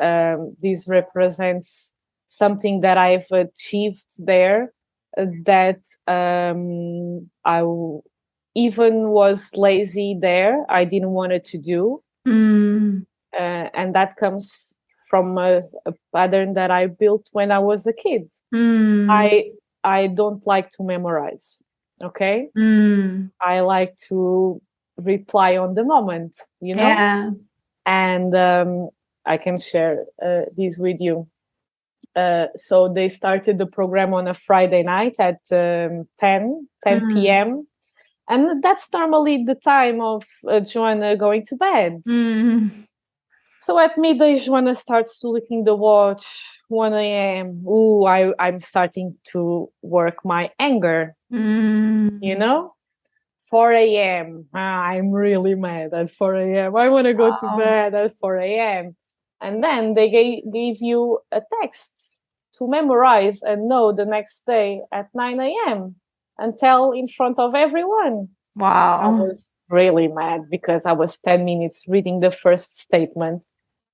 this represents something that I've achieved there, that I even was lazy there. I didn't want it to do. And that comes from a pattern that I built when I was a kid. I don't like to memorize. Okay. I like to reply on the moment, and I can share this with you. So they started the program on a Friday night at 10 p.m. And that's normally the time of Joana going to bed. So at midday, Joana starts looking the watch, 1 a.m. Ooh, I'm starting to work my anger, 4 a.m. I'm really mad at 4 a.m. I want to go to bed at 4 a.m. And then they gave you a text to memorize and know the next day at 9 a.m. and tell in front of everyone. I was really mad because I was 10 minutes reading the first statement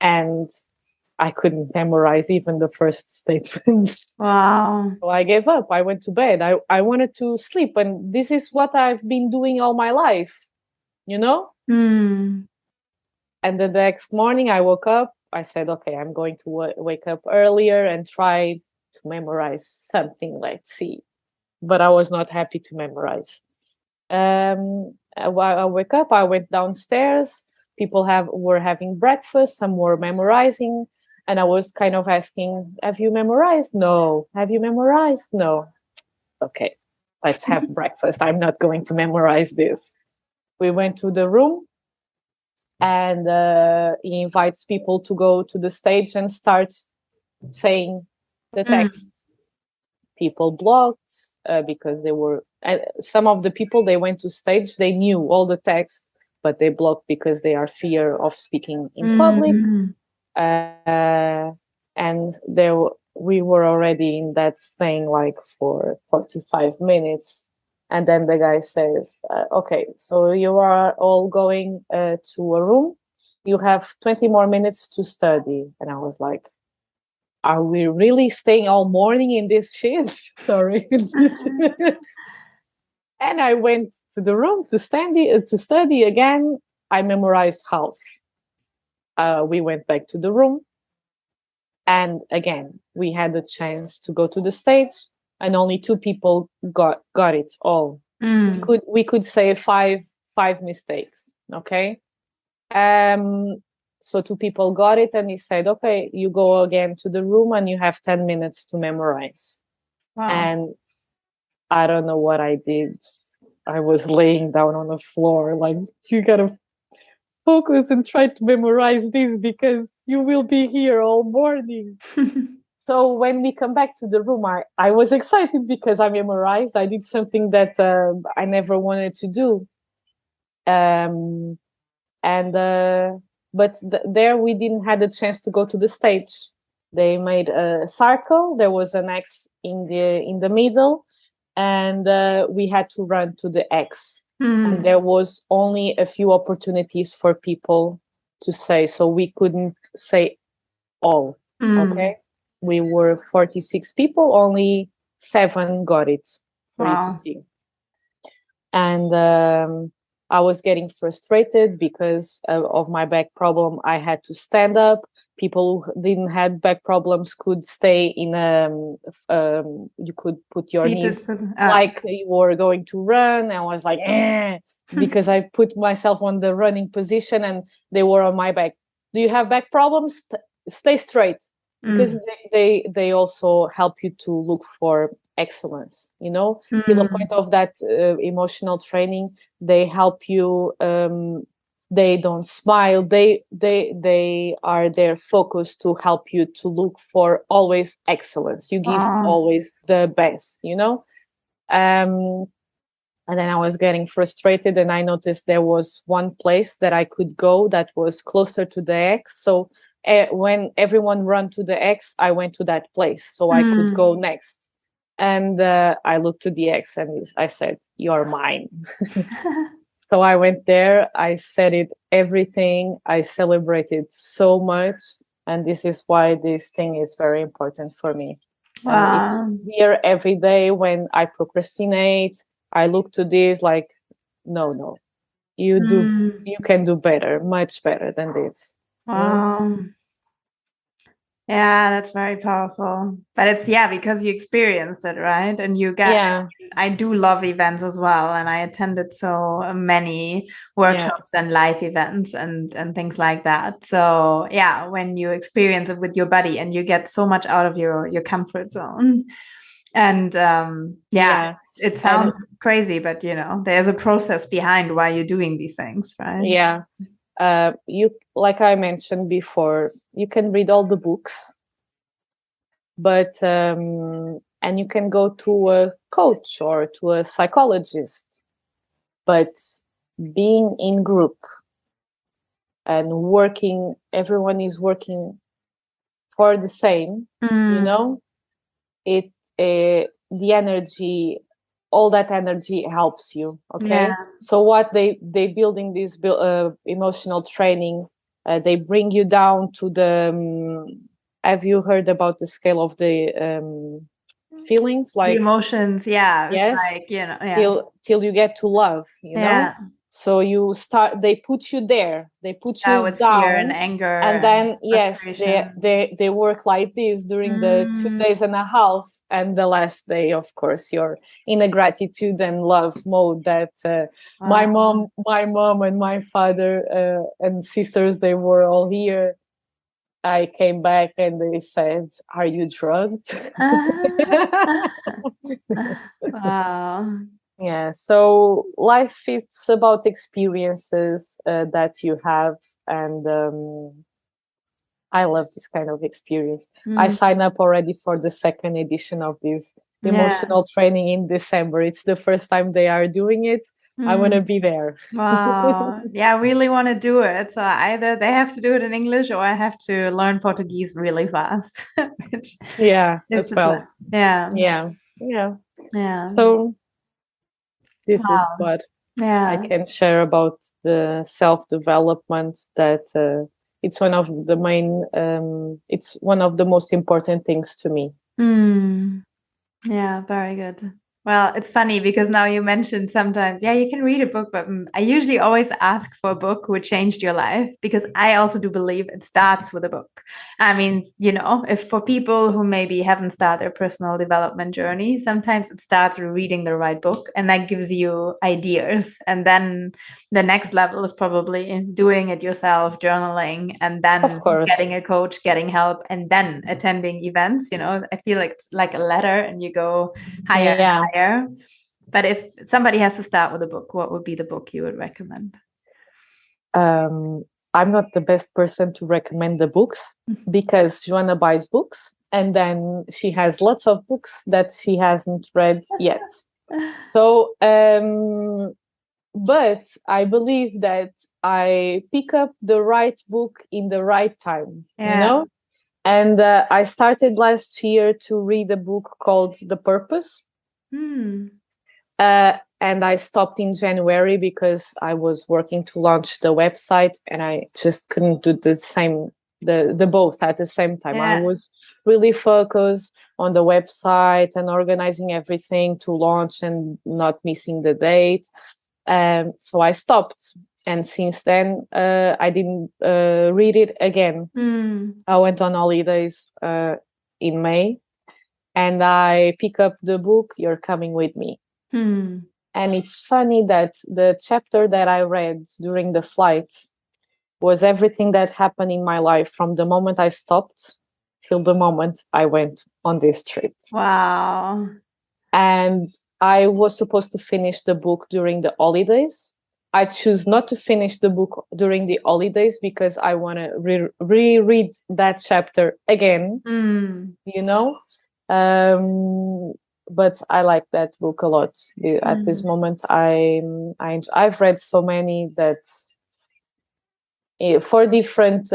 and I couldn't memorize even the first statement. So I gave up. I went to bed. I wanted to sleep. And this is what I've been doing all my life, And the next morning I woke up. I said, okay, I'm going to wake up earlier and try to memorize something. Let's see. But I was not happy to memorize. I wake up. I went downstairs. People were having breakfast. Some were memorizing. And I was kind of asking, have you memorized? No. Have you memorized? No. Okay, let's have breakfast. I'm not going to memorize this. We went to the room and he invites people to go to the stage and start saying the text. People blocked because they were, some of the people, they went to stage, they knew all the text, but they blocked because they are fear of speaking in public. And we were already in that thing like for 45 minutes. And then the guy says, okay, so you are all going to a room. You have 20 more minutes to study. And I was like, are we really staying all morning in this shit? Sorry. And I went to the room to study again. I memorized half. We went back to the room. And again, we had the chance to go to the stage, and only 2 people got it all. We could say five mistakes. Okay. So 2 people got it, and he said, okay, you go again to the room and you have 10 minutes to memorize. And I don't know what I did. I was laying down on the floor, like, you gotta focus and try to memorize this because you will be here all morning. So when we come back to the room, I was excited because I memorized. I did something that I never wanted to do. But there we didn't have the chance to go to the stage. They made a circle. There was an X in the middle, and we had to run to the X. And there was only a few opportunities for people to say, so we couldn't say all. Okay, we were 46 people, only 7 got it for you to see. And I was getting frustrated because of my back problem. I had to stand up. People who didn't have back problems could stay in you could put your knees like you were going to run. I was like, because I put myself on the running position and they were on my back. Do you have back problems? Stay straight. Because they also help you to look for excellence, you know, till the point of that emotional training. They help you. They don't smile. They are there focused to help you to look for always excellence. You give always the best, you know. And then I was getting frustrated, and I noticed there was one place that I could go that was closer to the X. So when everyone ran to the X, I went to that place so I could go next. And I looked to the X and I said, "You're mine." So I went there. I said it everything. I celebrated so much, and this is why this thing is very important for me. It's here every day when I procrastinate. I look to this like, no, you can do better, much better than this. Wow. Yeah, that's very powerful. But it's, because you experienced it, right? And you get, I do love events as well. And I attended so many workshops and live events and things like that. So yeah, when you experience it with your body and you get so much out of your comfort zone. And it sounds crazy, but you know, there's a process behind why you're doing these things, right? Yeah. You, like I mentioned before, you can read all the books, but and you can go to a coach or to a psychologist, but being in group and working, everyone is working for the same, you know, the energy, all that energy helps you. Okay. So what they build in this emotional training, they bring you down to the have you heard about the scale of the feelings, like the emotions? Yes, it's like, you know, till you get to love, you know. So you start, they put you there, they put you with down, fear and anger, and then they work like this during the 2 days and a half, and the last day, of course, you're in a gratitude and love mode that my mom and my father and sisters, they were all here. I came back and they said, "Are you drugged?" Wow. Yeah, so life, it's about experiences that you have, and I love this kind of experience. I signed up already for the 2nd edition of this emotional training in December. It's the first time they are doing it. I want to be there. Wow. Yeah, I really want to do it. So either they have to do it in English or I have to learn Portuguese really fast. As well. Yeah. So this is what I can share about the self-development, that it's one of the main, it's one of the most important things to me. Yeah, very good. Well, it's funny because now you mentioned sometimes, you can read a book, but I usually always ask for a book who changed your life, because I also do believe it starts with a book. I mean, you know, if for people who maybe haven't started their personal development journey, sometimes it starts with reading the right book, and that gives you ideas. And then the next level is probably doing it yourself, journaling, and then getting a coach, getting help, and then attending events. You know, I feel like it's like a ladder, and you go higher there. But if somebody has to start with a book, what would be the book you would recommend? I'm not the best person to recommend the books because Joana buys books and then she has lots of books that she hasn't read yet. So, but I believe that I pick up the right book in the right time, And I started last year to read a book called The Purpose. And I stopped in January because I was working to launch the website and I just couldn't do the both at the same time. I was really focused on the website and organizing everything to launch and not missing the date. So I stopped. And since then, I didn't read it again. I went on holidays in May and I pick up the book, You're Coming With Me. And it's funny that the chapter that I read during the flight was everything that happened in my life from the moment I stopped till the moment I went on this trip. Wow. And I was supposed to finish the book during the holidays. I choose not to finish the book during the holidays because I want to reread that chapter again, But I like that book a lot. At this moment, I've read so many that for different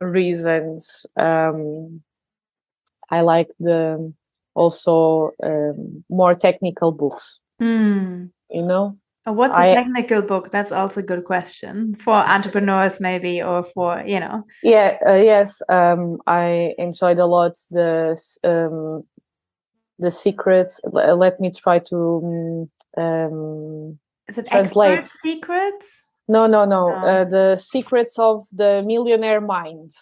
reasons. I like the also more technical books. What's a technical book? That's also a good question for entrepreneurs, maybe, or for Yes. I enjoyed a lot the secrets. Let me try to is it translate. Expert Secrets? No. The Secrets of the Millionaire Mind.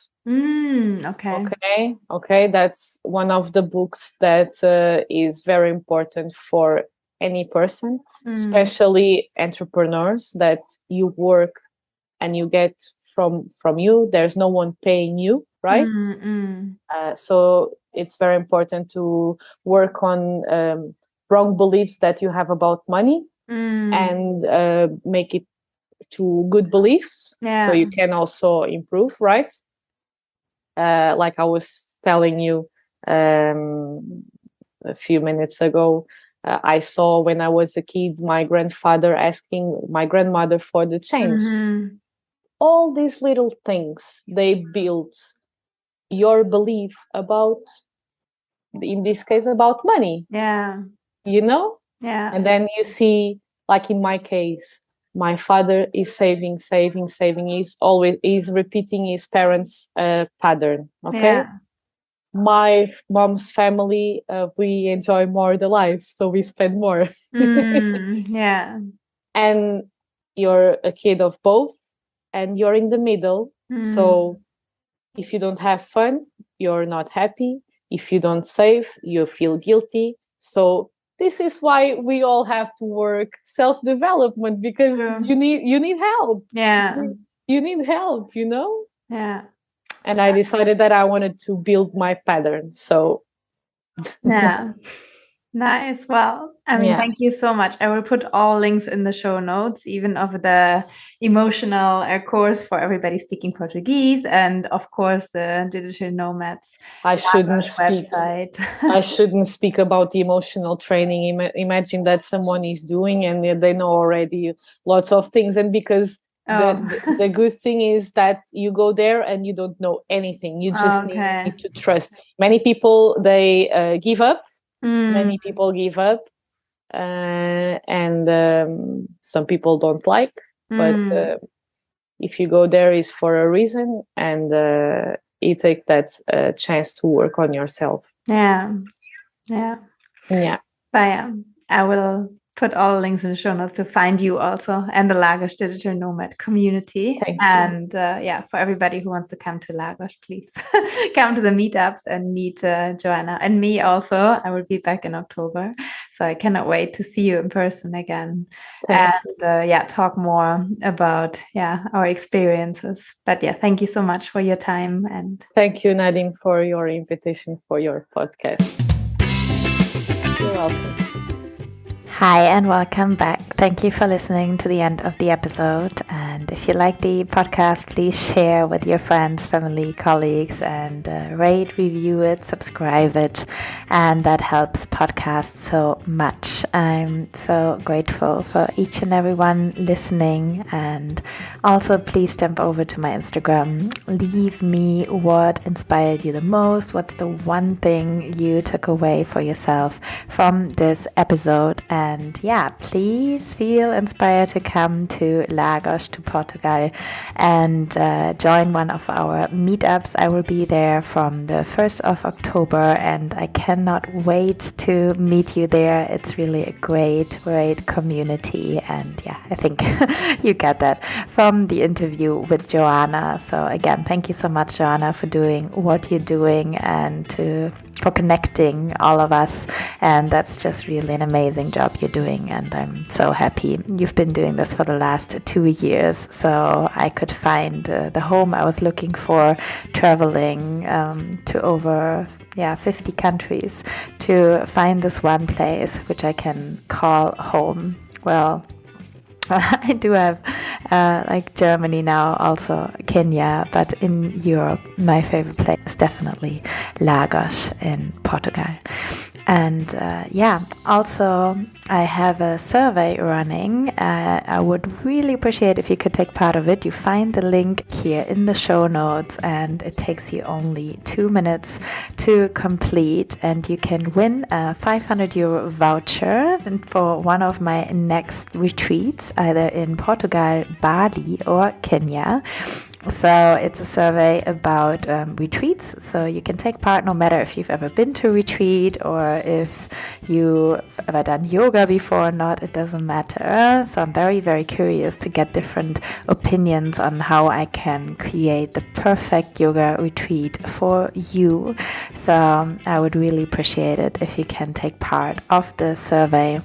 Okay. That's one of the books that is very important for any person, especially entrepreneurs, that you work and you get from you. There's no one paying you, right? So it's very important to work on wrong beliefs that you have about money and make it to good beliefs, so you can also improve, right? Like I was telling you a few minutes ago, I saw when I was a kid my grandfather asking my grandmother for the change. All these little things, they build your belief about, in this case, about money. And then you see, like in my case, my father is saving. He's repeating his parents' pattern. My mom's family, we enjoy more the life, so we spend more. And you're a kid of both, and you're in the middle. So if you don't have fun, you're not happy. If you don't save, you feel guilty. So this is why we all have to work self-development, because you need help. You need help, And I decided that I wanted to build my pattern. So nice. Well, I mean, thank you so much. I will put all links in the show notes, even of the emotional course for everybody speaking Portuguese, and of course the Digital Nomads. I shouldn't speak about the emotional training. Imagine that someone is doing and they know already lots of things, and because the good thing is that you go there and you don't know anything. You just need to trust. Many people, they give up. Many people give up, and some people don't like. But if you go there, is for a reason, and you take that chance to work on yourself. But I will put all the links in the show notes to find you also, and the Lagos Digital Nomad community. And for everybody who wants to come to Lagos, please come to the meetups and meet Joana and me also. I will be back in October, so I cannot wait to see you in person again. Talk more about our experiences. But thank you so much for your time, and thank you, Nadine, for your invitation for your podcast. You're welcome. Hi and welcome back. Thank you for listening to the end of the episode. And if you like the podcast, please share with your friends, family, colleagues, and rate, review it, subscribe it. And that helps podcasts so much. I'm so grateful for each and everyone listening. And also please jump over to my Instagram. Leave me what inspired you the most. What's the one thing you took away for yourself from this episode? And yeah, please feel inspired to come to Lagos, to Portugal, and join one of our meetups. I will be there from the 1st of October, and I cannot wait to meet you there. It's really a great community, and yeah, I think you get that from the interview with Joana. So again, thank you so much, Joana, for doing what you're doing and for connecting all of us. And that's just really an amazing job you're doing, and I'm so happy you've been doing this for the last 2 years, so I could find the home I was looking for, traveling to over 50 countries to find this one place which I can call home. Well, I do have like Germany now, also Kenya, but in Europe, my favorite place is definitely Lagos in Portugal. And also I have a survey running. I would really appreciate if you could take part of it. You find the link here in the show notes, and it takes you only 2 minutes to complete, and you can win a €500 voucher for one of my next retreats, either in Portugal, Bali, or Kenya. So it's a survey about retreats, so you can take part no matter if you've ever been to a retreat or if you've ever done yoga before or not, it doesn't matter. So I'm very curious to get different opinions on how I can create the perfect yoga retreat for you. So I would really appreciate it if you can take part of the survey.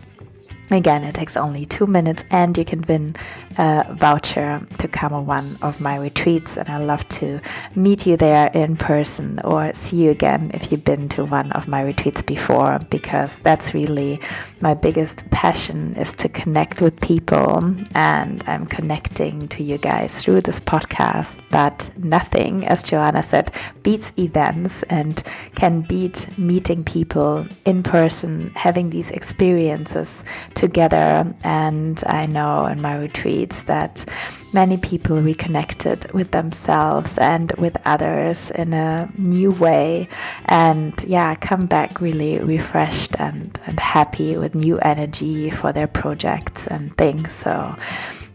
Again, it takes only 2 minutes, and you can win a voucher to come on one of my retreats, and I'd love to meet you there in person or see you again if you've been to one of my retreats before, because that's really my biggest passion, is to connect with people, and I'm connecting to you guys through this podcast. But nothing, as Joana said, beats events and can beat meeting people in person, having these experiences together. And I know in my retreats that many people reconnected with themselves and with others in a new way, and come back really refreshed and happy with new energy for their projects and things. So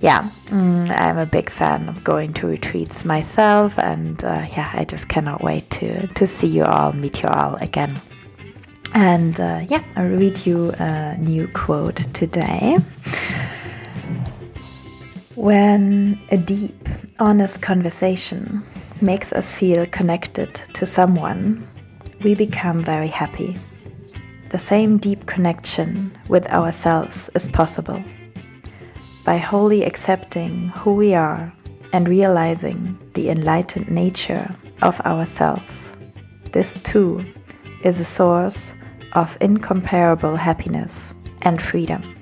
I'm a big fan of going to retreats myself, and I just cannot wait to see you all, meet you all again. And I'll read you a new quote today. When a deep, honest conversation makes us feel connected to someone, we become very happy. The same deep connection with ourselves is possible. By wholly accepting who we are and realizing the enlightened nature of ourselves, this too is a source of incomparable happiness and freedom.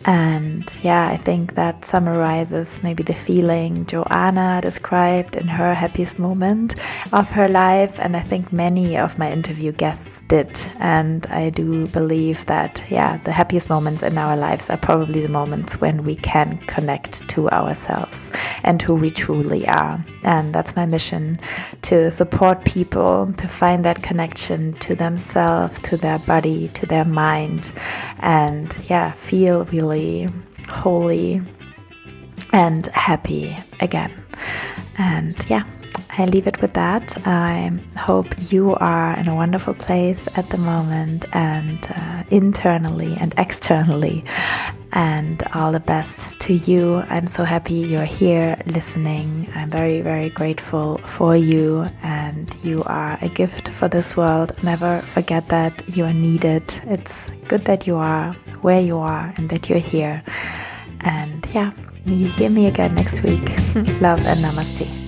And I think that summarizes maybe the feeling Joana described in her happiest moment of her life, and I think many of my interview guests did. And I do believe that the happiest moments in our lives are probably the moments when we can connect to ourselves and who we truly are. And that's my mission, to support people to find that connection to themselves, to their body, to their mind, and feel really holy and happy again. And I leave it with that. I hope you are in a wonderful place at the moment, and internally and externally, and all the best to you. I'm so happy you're here listening. I'm very grateful for you, and you are a gift for this world. Never forget that you are needed. It's good that you are where you are and that you're here. And you hear me again next week. Love and namaste.